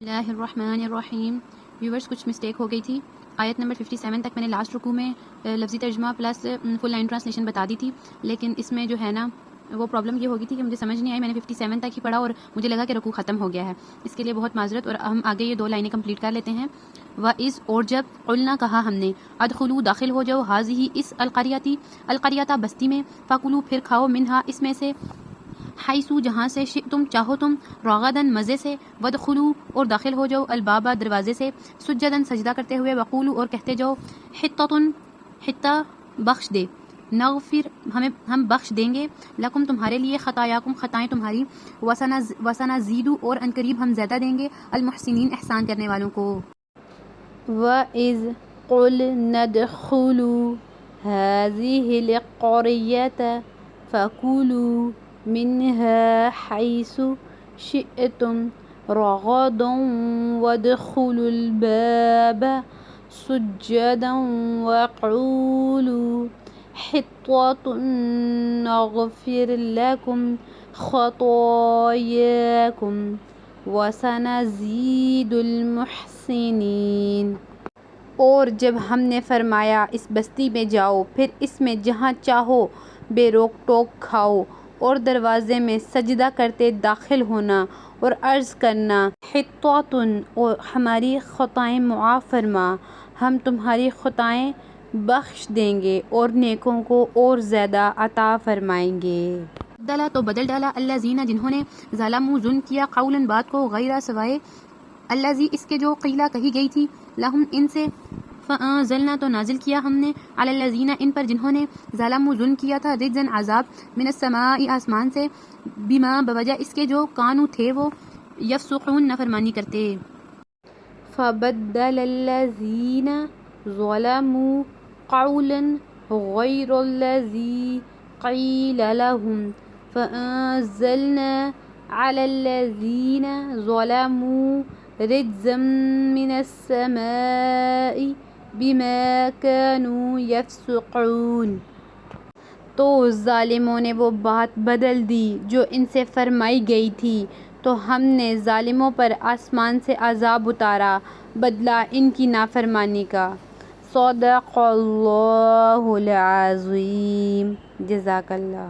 اللہ الرحمن الرحیم۔ ویورز کچھ مسٹیک ہو گئی تھی، آیت نمبر 57 تک میں نے لاسٹ رکوع میں لفظی ترجمہ پلس فل لائن ٹرانسلیشن بتا دی تھی، لیکن اس میں جو ہے نا وہ پرابلم یہ ہوگی تھی کہ مجھے سمجھ نہیں آئی، میں نے 57 تک ہی پڑھا اور مجھے لگا کہ رکوع ختم ہو گیا ہے، اس کے لیے بہت معذرت، اور ہم آگے یہ 2 لائنیں کمپلیٹ کر لیتے ہیں۔ وَإِذْ اور جب قُلْنَا کہا ہم نے، ادخلوا داخل ہو جاؤ، حاضی اس القریۃ بستی میں، فَكُلُوا پھر کھاؤ، منہا اس میں سے، حیثو جہاں سے، شئتم چاہو تم، رغدن مزے سے، ودخلوا اور داخل ہو جاؤ، البابا دروازے سے، سجدن سجدہ کرتے ہوئے، وقولوا اور کہتے جاؤ، حطۃ حطہ بخش دے، نغفر ہم بخش دیں گے، لکم تمہارے لیے، خطایاکم خطائیں تمہاری، وسنزید اور عنقریب ہم زیادہ دیں گے، المحسنین احسان کرنے والوں کو۔ وَإِذْ قُلْنَا ادْخُلُوا هَٰذِهِ الْقَرْيَةَ فَكُلُوا مِنْهَا حَيْثُ شِئْتُمْ رَغَدًا وَادْخُلُوا الْبَابَ سُجَّدًا وَقُولُوا حِطَّةٌ نَغْفِرْ لَكُمْ خَطَايَاكُمْ وَسَنَزِيدُ الْمُحْسِنِينَ۔ اور جب ہم نے فرمایا اس بستی میں جاؤ، پھر اس میں جہاں چاہو بے روک ٹوک کھاؤ، اور دروازے میں سجدہ کرتے داخل ہونا اور عرض کرنا، حطۃ اور ہماری خطائیں معاف فرما، ہم تمہاری خطائیں بخش دیں گے اور نیکوں کو اور زیادہ عطا فرمائیں گے۔ بدلا تو بدل ڈالا، الذین جنہوں نے، ظلموا ظلم کیا، قولا بات کو، غیر سوائے الذی اس کے جو قیلا کہی گئی تھی، لہم ان سے، فانزلنا تو نازل کیا ہم نے، علی الذین ان پر جنہوں نے، ظلموا ظلم کیا تھا، رجزا عذاب، من السماء آسمان سے، بما بوجہ اس کے جو، کانوا تھے وہ، یفسقون نافرمانی کرتے۔ فبدل الذین ظلموا قولا غیر الذی قیل لهم فانزلنا علی الذین ظلموا رجزا من السماء بما كانوا يفسقون۔ تو ظالموں نے وہ بات بدل دی جو ان سے فرمائی گئی تھی، تو ہم نے ظالموں پر آسمان سے عذاب اتارا بدلہ ان کی نافرمانی کا۔ صدق اللہ العظیم۔ جزاک اللہ۔